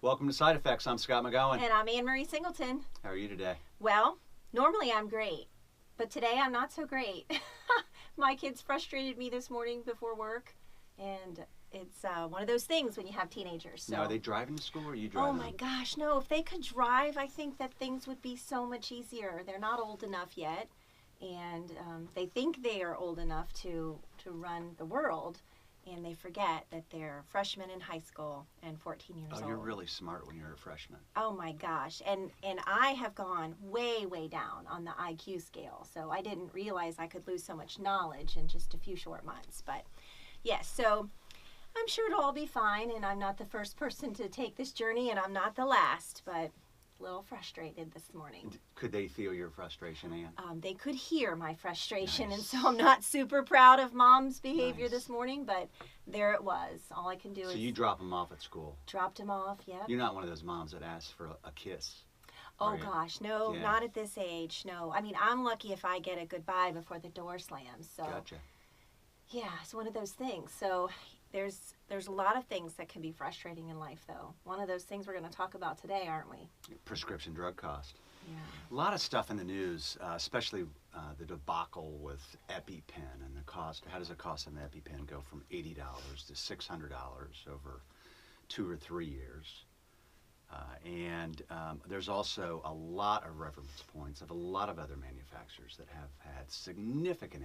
Welcome to Side Effects. I'm Scott McGohan. And I'm Anne-Marie Singleton. How are you today? Well, normally I'm great, but today I'm not so great. My kids frustrated me this morning before work, and it's one of those things when you have teenagers. So. Now, are they driving to school or are you driving? Oh my gosh, no. If they could drive, I think that things would be so much easier. They're not old enough yet, and they think they are old enough to run the world. And they forget that they're freshmen in high school and 14 years old. Oh, you're really smart when you're a freshman. Oh my gosh. And I have gone way, way down on the IQ scale. So I didn't realize I could lose so much knowledge in just a few short months. But yes, so I'm sure it'll all be fine. And I'm not the first person to take this journey, and I'm not the last. But a little frustrated this morning. Could they feel your frustration, Ann? They could hear my frustration, Nice. and so I'm not super proud of Mom's behavior Nice. this morning, but there it was. All I can do is... So you drop them off at school. Dropped him off, yep. You're not one of those moms that asks for a kiss. Oh are you? gosh, no, Yeah. not at this age, no. I mean, I'm lucky if I get a goodbye before the door slams, so... Gotcha. Yeah, it's one of those things. So there's a lot of things that can be frustrating in life, though. One of those things we're going to talk about today, aren't we? Prescription drug cost. Yeah. A lot of stuff in the news, especially the debacle with EpiPen and the cost. How does the cost of an EpiPen go from $80 to $600 over 2 or 3 years? And there's also a lot of reference points of a lot of other manufacturers that have had significant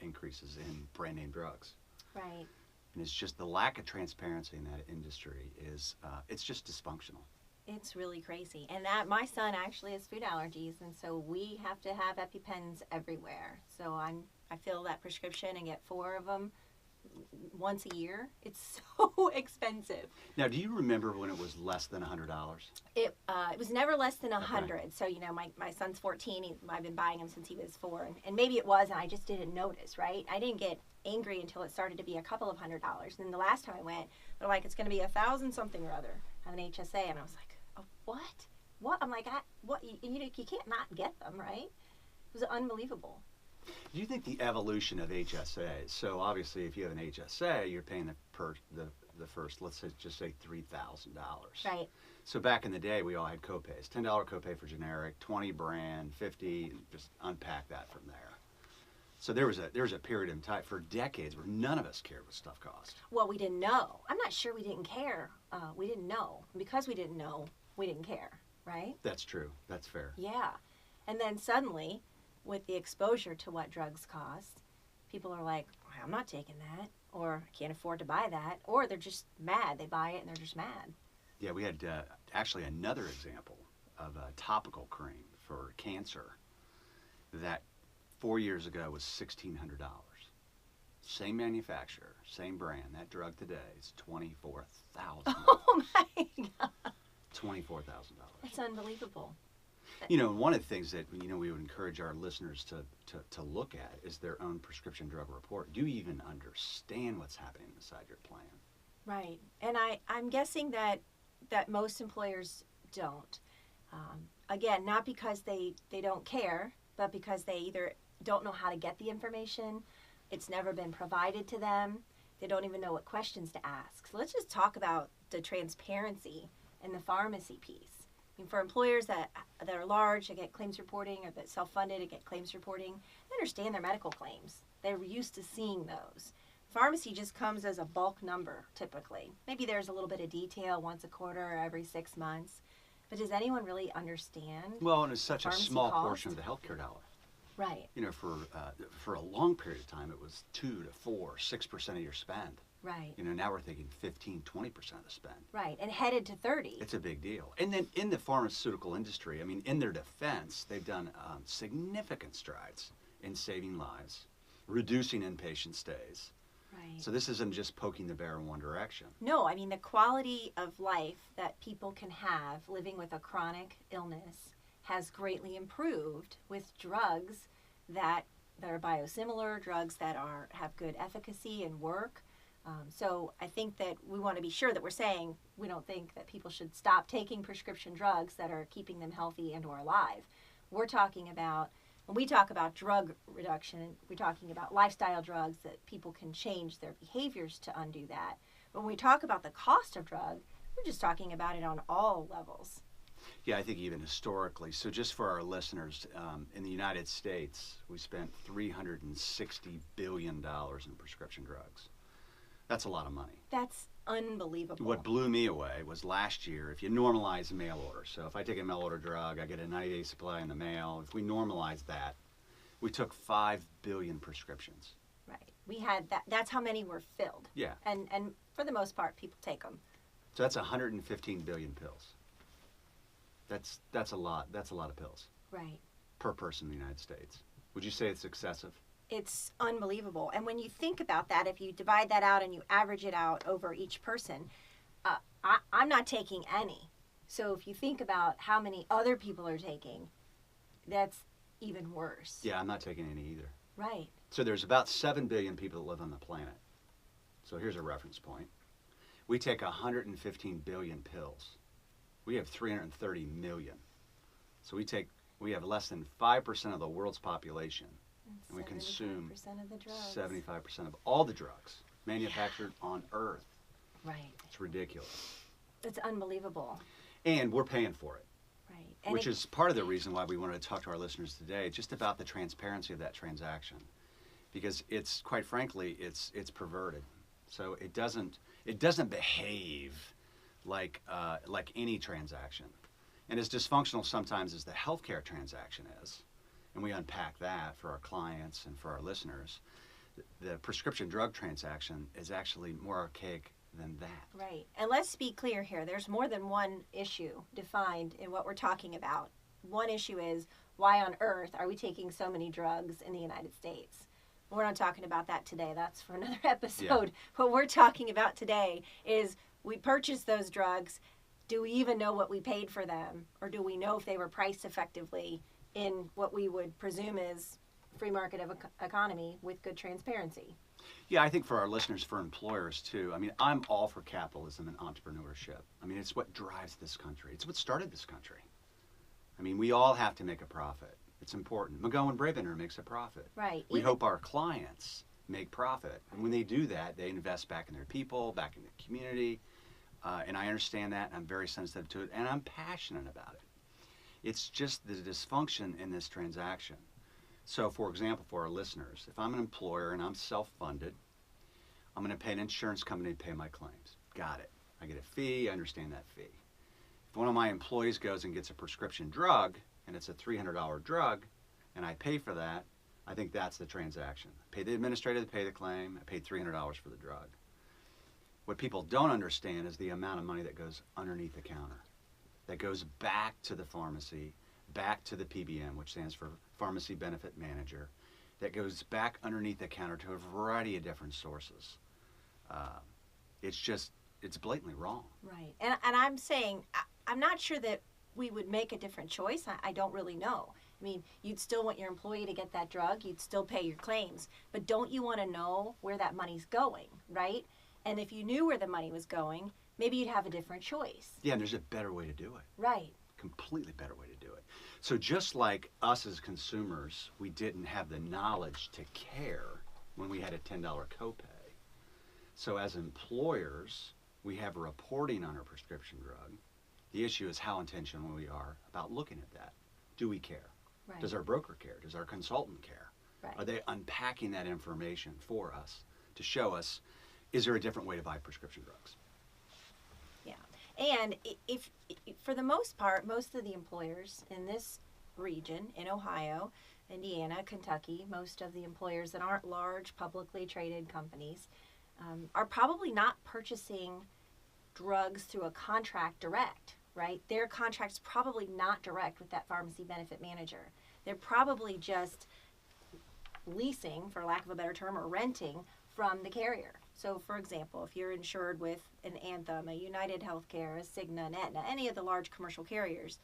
increases in brand name drugs. Right. And it's just the lack of transparency in that industry is, it's just dysfunctional. It's really crazy. And that my son actually has food allergies, and so we have to have EpiPens everywhere. So I fill that prescription and get 4 of them once a year. It's so expensive. Now, do you remember when it was less than $100? It was never less than 100. Okay. So, you know, my son's 14. I've been buying him since he was 4. And maybe it was, and I just didn't notice, right? I didn't get angry until it started to be a couple of $100. And then the last time I went, they're like, it's going to be 1,000 something or other. I have an HSA. And I was like, oh, what? What? I'm like, what? You can't not get them, right? It was unbelievable. Do you think the evolution of HSAs, so obviously if you have an HSA, you're paying the first, let's just say $3,000. Right. So back in the day, we all had copays. $10 copay for generic, 20 brand, 50, and just unpack that from there. So there was a period in time for decades where none of us cared what stuff cost. Well, we didn't know. I'm not sure we didn't care. We didn't know. Because we didn't know, we didn't care, right? That's true. That's fair. Yeah. And then suddenly, with the exposure to what drugs cost, people are like, I'm not taking that, or I can't afford to buy that, or they're just mad. They buy it and they're just mad. Yeah, we had actually another example of a topical cream for cancer that 4 years ago was $1,600. Same manufacturer, same brand. That drug today is $24,000. Oh my God. $24,000. That's unbelievable. You know, one of the things that, you know, we would encourage our listeners to look at is their own prescription drug report. Do you even understand what's happening inside your plan? Right. And I'm guessing that most employers don't. Again, not because they don't care, but because they either don't know how to get the information, it's never been provided to them, they don't even know what questions to ask. So let's just talk about the transparency in the pharmacy piece. I mean, for employers that are large, that get claims reporting, or that self-funded and get claims reporting, they understand their medical claims. They're used to seeing those. Pharmacy just comes as a bulk number, typically. Maybe there's a little bit of detail once a quarter or every 6 months. But does anyone really understand? Well, and it's such a small cost? portion of the healthcare dollar. Right. You know, for a long period of time, it was 2 to 4, 6% of your spend. Right. You know, now we're thinking 15, 20% of the spend. Right, and headed to 30. It's a big deal. And then in the pharmaceutical industry, I mean, in their defense, they've done significant strides in saving lives, reducing inpatient stays. Right. So this isn't just poking the bear in one direction. No, I mean, the quality of life that people can have living with a chronic illness has greatly improved with drugs that are biosimilar, drugs that have good efficacy and work. So I think that we want to be sure that we're saying we don't think that people should stop taking prescription drugs that are keeping them healthy and or alive. We're talking about, when we talk about drug reduction, we're talking about lifestyle drugs that people can change their behaviors to undo that. When we talk about the cost of drug, We're just talking about it on all levels. Yeah, I think even historically. So just for our listeners, in the United States, we spent $360 billion in prescription drugs. That's a lot of money. That's unbelievable. What blew me away was last year, if you normalize mail order, so if I take a mail order drug, I get a 90-day supply in the mail. If we normalize that, we took 5 billion prescriptions. Right. We had that. That's how many were filled. Yeah. And for the most part, people take them. So that's 115 billion pills. That's a lot. That's a lot of pills. Right. Per person in the United States. Would you say it's excessive? It's unbelievable. And when you think about that, if you divide that out and you average it out over each person, I'm not taking any. So if you think about how many other people are taking, that's even worse. Yeah, I'm not taking any either. Right. So there's about 7 billion people that live on the planet. So here's a reference point. We take 115 billion pills. We have 330 million. So we have less than 5% of the world's population. And we consume 75% of the drugs. 75% of all the drugs manufactured on Earth. Right. It's ridiculous. It's unbelievable. And we're paying for it. Right. And Which is part of the reason why we wanted to talk to our listeners today, just about the transparency of that transaction. Because it's, quite frankly, it's perverted. So it doesn't behave like any transaction. And as dysfunctional sometimes as the healthcare transaction is, and we unpack that for our clients and for our listeners, the prescription drug transaction is actually more archaic than that. Right. And let's be clear here. There's more than one issue defined in what we're talking about. One issue is, why on earth are we taking so many drugs in the United States? We're not talking about that today. That's for another episode. Yeah. What we're talking about today is, we purchased those drugs. Do we even know what we paid for them? Or do we know if they were priced effectively in what we would presume is free market of economy with good transparency? Yeah, I think for our listeners, for employers too, I mean, I'm all for capitalism and entrepreneurship. I mean, it's what drives this country. It's what started this country. I mean, we all have to make a profit. It's important. McGohan Brabender makes a profit. Right. We hope our clients make profit. And when they do that, they invest back in their people, back in the community. And I understand that, and I'm very sensitive to it, and I'm passionate about it. It's just the dysfunction in this transaction. So, for example, for our listeners, if I'm an employer and I'm self-funded, I'm going to pay an insurance company to pay my claims. Got it. I get a fee. I understand that fee. If one of my employees goes and gets a prescription drug, and it's a $300 drug, and I pay for that, I think that's the transaction. I pay the administrator to pay the claim. I paid $300 for the drug. What people don't understand is the amount of money that goes underneath the counter, that goes back to the pharmacy, back to the PBM, which stands for Pharmacy Benefit Manager, that goes back underneath the counter to a variety of different sources. It's blatantly wrong. Right. And I'm saying, I'm not sure that we would make a different choice. I don't really know. I mean, you'd still want your employee to get that drug. You'd still pay your claims. But don't you want to know where that money's going, right? And if you knew where the money was going, maybe you'd have a different choice. Yeah, and there's a better way to do it. Right. Completely better way to do it. So just like us as consumers, we didn't have the knowledge to care when we had a $10 copay. So as employers, we have reporting on our prescription drug. The issue is how intentional we are about looking at that. Do we care? Right. Does our broker care? Does our consultant care? Right. Are they unpacking that information for us to show us, is there a different way to buy prescription drugs? Yeah. And if for the most part, most of the employers in this region, in Ohio, Indiana, Kentucky, most of the employers that aren't large publicly traded companies are probably not purchasing drugs through a contract direct, right? Their contract's probably not direct with that pharmacy benefit manager. They're probably just leasing, for lack of a better term, or renting from the carrier. So, for example, if you're insured with an Anthem, a United Healthcare, a Cigna, an Aetna, any of the large commercial carriers,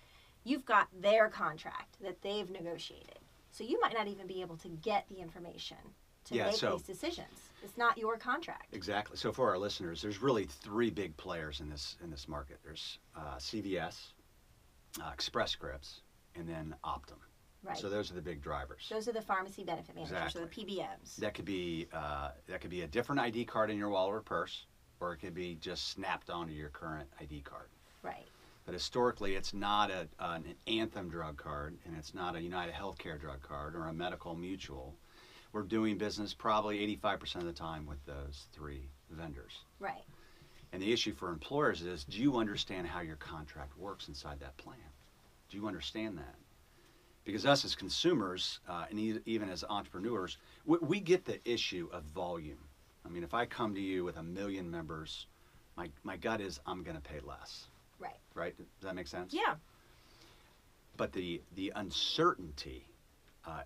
you've got their contract that they've negotiated. So you might not even be able to get the information to make these decisions. It's not your contract. Exactly. So for our listeners, there's really three big players in this market. There's CVS, Express Scripts, and then Optum. Right. So those are the big drivers. Those are the pharmacy benefit managers, Exactly. or the PBMs. That could be a different ID card in your wallet or purse, or it could be just snapped onto your current ID card. Right. But historically, it's not an Anthem drug card, and it's not a United Healthcare drug card or a Medical Mutual. We're doing business probably 85% of the time with those three vendors. Right. And the issue for employers is, do you understand how your contract works inside that plan? Do you understand that? Because us as consumers, and even as entrepreneurs, we get the issue of volume. I mean, if I come to you with 1 million members, my gut is I'm going to pay less. Right. Right? Does that make sense? Yeah. But the uncertainty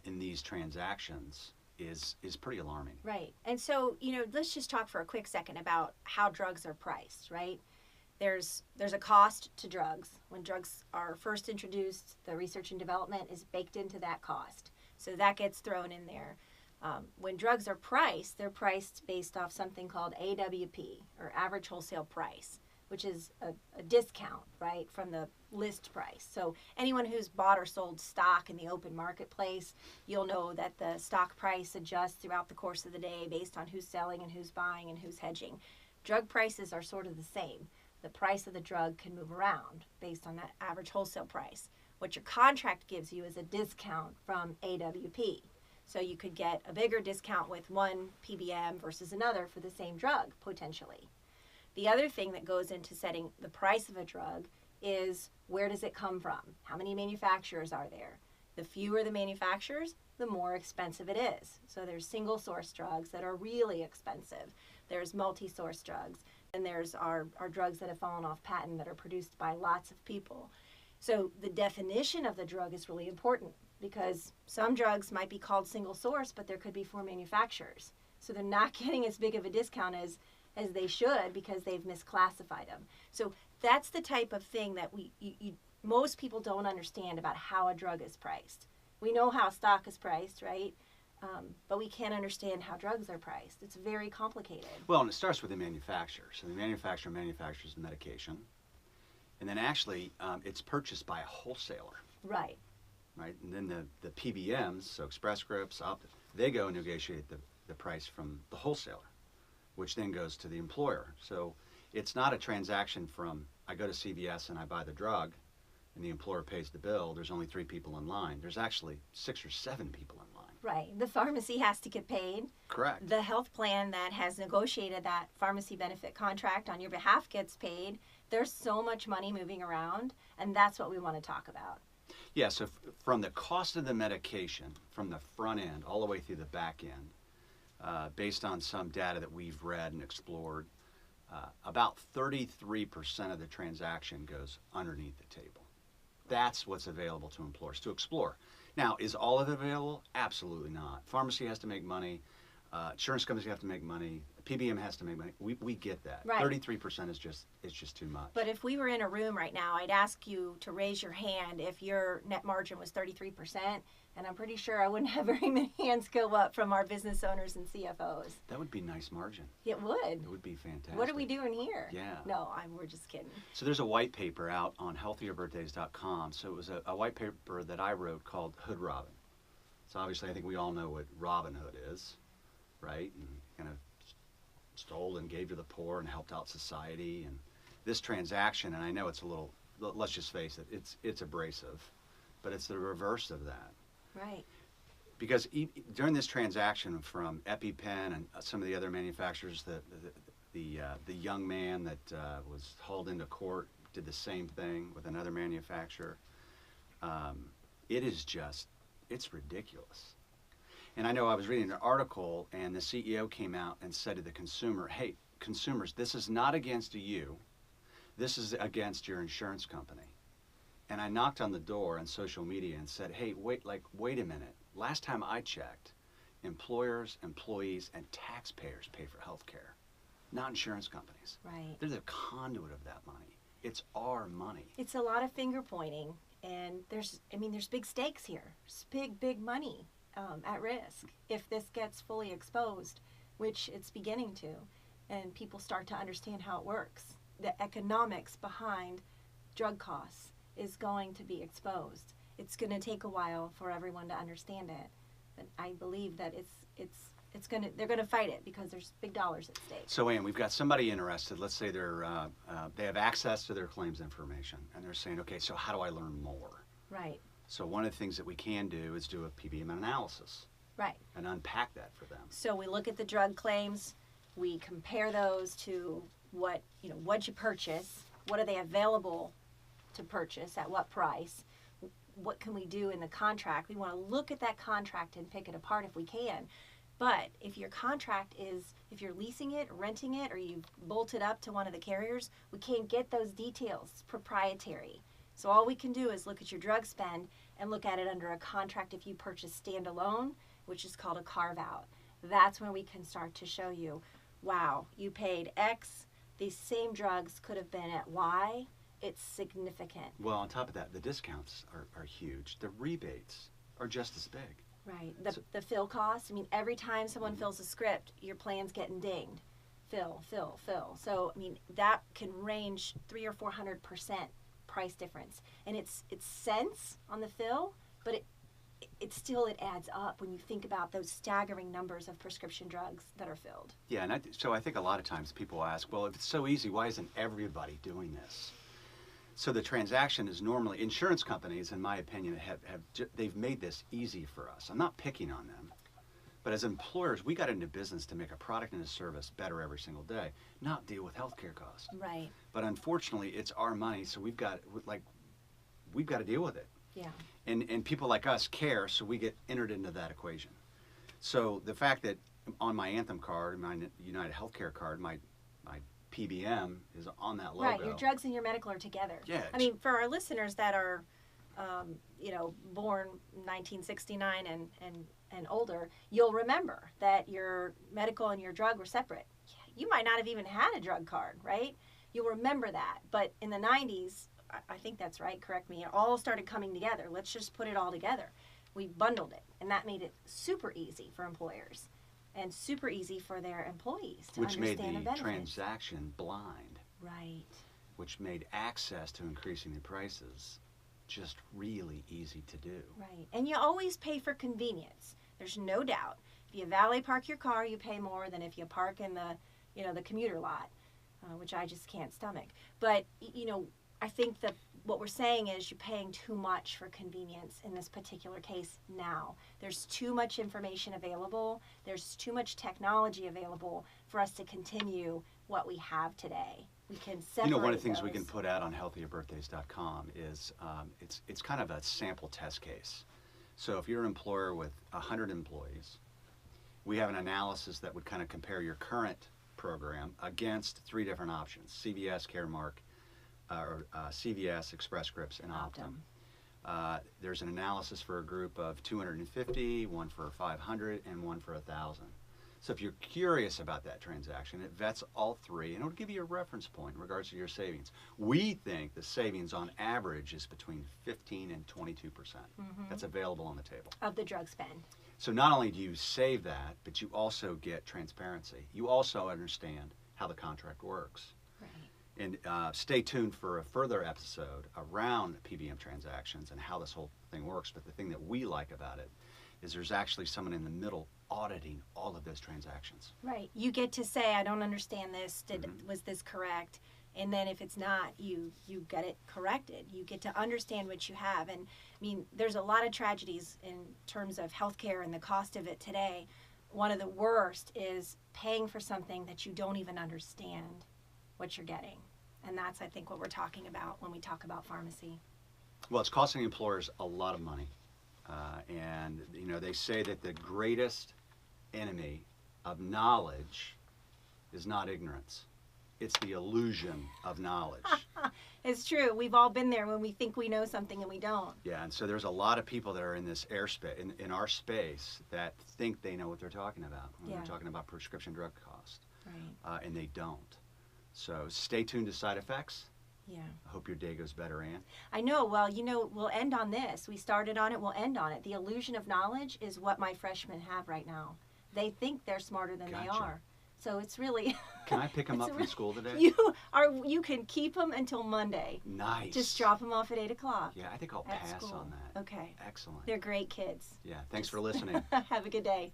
in these transactions is pretty alarming. Right. And so, let's just talk for a quick second about how drugs are priced, right? There's a cost to drugs. When drugs are first introduced, the research and development is baked into that cost. So that gets thrown in there. When drugs are priced, they're priced based off something called AWP, or average wholesale price, which is a discount, right, from the list price. So anyone who's bought or sold stock in the open marketplace, you'll know that the stock price adjusts throughout the course of the day based on who's selling and who's buying and who's hedging. Drug prices are sort of the same. The price of the drug can move around based on that average wholesale price. What your contract gives you is a discount from AWP. So you could get a bigger discount with one PBM versus another for the same drug, potentially. The other thing that goes into setting the price of a drug is, where does it come from? How many manufacturers are there? The fewer the manufacturers, the more expensive it is. So there's single source drugs that are really expensive. There's multi-source drugs. And there's our drugs that have fallen off patent that are produced by lots of people. So the definition of the drug is really important, because some drugs might be called single source, but there could be 4 manufacturers. So they're not getting as big of a discount as they should, because they've misclassified them. So that's the type of thing that most people don't understand about how a drug is priced. We know how stock is priced, right? But we can't understand how drugs are priced. It's very complicated. Well, and it starts with the manufacturer. So the manufacturer manufactures the medication, and then actually it's purchased by a wholesaler. Right. Right, and then the PBMs, so Express Scripts, they go and negotiate the price from the wholesaler, which then goes to the employer. So it's not a transaction from, I go to CVS and I buy the drug, and the employer pays the bill. There's only 3 people in line. There's actually 6 or 7 people in line. Right. The pharmacy has to get paid. Correct. The health plan that has negotiated that pharmacy benefit contract on your behalf gets paid. There's so much money moving around, and that's what we want to talk about. Yeah, so from the cost of the medication, from the front end all the way through the back end, based on some data that we've read and explored, about 33% of the transaction goes underneath the table. That's what's available to employers to explore. Now, is all of it available? Absolutely not. Pharmacy has to make money. Insurance companies have to make money. PBM has to make money. We get that. Right. 33% is just too much. But if we were in a room right now, I'd ask you to raise your hand if your net margin was 33%, and I'm pretty sure I wouldn't have very many hands go up from our business owners and CFOs. That would be nice margin. It would. It would be fantastic. What are we doing here? Yeah. No, we're just kidding. So there's a white paper out on healthierbirthdays.com. So it was a white paper that I wrote called Hood Robin. So obviously I think we all know what Robin Hood is, right? And kind of stole and gave to the poor and helped out society. And this transaction, and I know it's a little, let's just face it, it's abrasive, but it's the reverse of that. Right. Because during this transaction from EpiPen and some of the other manufacturers, the young man that was hauled into court did the same thing with another manufacturer. It is just, it's ridiculous. And I know I was reading an article, and the CEO came out and said to the consumer, hey, consumers, this is not against you. This is against your insurance company. And I knocked on the door on social media and said, hey, wait a minute. Last time I checked, employers, employees, and taxpayers pay for health care, not insurance companies. Right. They're the conduit of that money. It's our money. It's a lot of finger pointing, and there's big stakes here. There's big money at risk if this gets fully exposed, which it's beginning to, and people start to understand how it works. The economics behind drug costs is going to be exposed. It's going to take a while for everyone to understand it, but I believe that it's they're gonna fight it because there's big dollars at stake. So, Ann, we've got somebody interested. Let's say they have access to their claims information, and they're saying, okay, so how do I learn more? Right. So one of the things that we can do is do a PBM analysis. Right. And unpack that for them. So we look at the drug claims, we compare those to what you purchase, what are they available to purchase, at what price, what can we do in the contract. We want to look at that contract and pick it apart if we can. But if your contract is, if you're leasing it, renting it, or you've bolted up to one of the carriers, we can't get those details. It's proprietary. So all we can do is look at your drug spend and look at it under a contract if you purchase standalone, which is called a carve-out. That's when we can start to show you, wow, you paid X, these same drugs could have been at Y. It's significant. Well, on top of that, the discounts are huge. The rebates are just as big. Right. The fill cost, I mean, every time someone fills a script, your plan's getting dinged. Fill. So, I mean, that can range 300 or 400% price difference. And it's cents on the fill, but it still adds up when you think about those staggering numbers of prescription drugs that are filled. Yeah, and so I think a lot of times people ask, well, if it's so easy, why isn't everybody doing this? So the transaction is normally, insurance companies, in my opinion, they've made this easy for us. I'm not picking on them. But as employers, we got into business to make a product and a service better every single day, not deal with healthcare costs. Right. But unfortunately, it's our money, so we've got to deal with it. Yeah. And people like us care, so we get entered into that equation. So the fact that on my Anthem card, my United Healthcare card, my PBM is on that logo. Right, your drugs and your medical are together. Yeah. I mean, for our listeners that are, born 1969 and older, you'll remember that your medical and your drug were separate. You might not have even had a drug card, right? You'll remember that. But in the 90s, I think that's right, correct me, it all started coming together. Let's just put it all together. We bundled it, and that made it super easy for employers and super easy for their employees to which made understand the benefits. transaction blind. Right. Which made access to increasing the prices just really easy to do. Right. And you always pay for convenience. There's no doubt. If you valet park your car, you pay more than if you park in the commuter lot, which I just can't stomach. But, I think that what we're saying is you're paying too much for convenience in this particular case now. There's too much information available. There's too much technology available for us to continue what we have today. We can separate one of the things we those. can put out on healthierbirthdays.com is it's kind of a sample test case. So if you're an employer with 100 employees, we have an analysis that would kind of compare your current program against 3 different options: CVS, Caremark, CVS, Express Scripts, and Optum. There's an analysis for a group of 250, one for 500, and one for 1,000. So if you're curious about that transaction, it vets all 3, and it'll give you a reference point in regards to your savings. We think the savings on average is between 15 and 22%. That's available on the table. Of the drug spend. So not only do you save that, but you also get transparency. You also understand how the contract works. Right. And stay tuned for a further episode around PBM transactions and how this whole thing works. But the thing that we like about it is there's actually someone in the middle auditing all of those transactions. Right. You get to say, I don't understand this. Was this correct? And then if it's not, you get it corrected. You get to understand what you have. And I mean, there's a lot of tragedies in terms of healthcare and the cost of it today. One of the worst is paying for something that you don't even understand what you're getting. And that's, I think, what we're talking about when we talk about pharmacy. Well, it's costing employers a lot of money. And, they say that the greatest enemy of knowledge is not ignorance. It's the illusion of knowledge. It's true. We've all been there when we think we know something and we don't. Yeah, and so there's a lot of people that are in this airspace, in our space, that think they know what they're talking about when they're talking about prescription drug cost. Right. And they don't. So stay tuned to side effects. Yeah. I hope your day goes better, Ann. I know. Well, we'll end on this. We started on it, we'll end on it. The illusion of knowledge is what my freshmen have right now. They think they're smarter than they are. So it's really... Can I pick them up from school today? You can keep them until Monday. Nice. Just drop them off at 8 o'clock. Yeah, I think I'll pass school. on that. Okay. Excellent. They're great kids. Yeah, thanks for listening. Have a good day.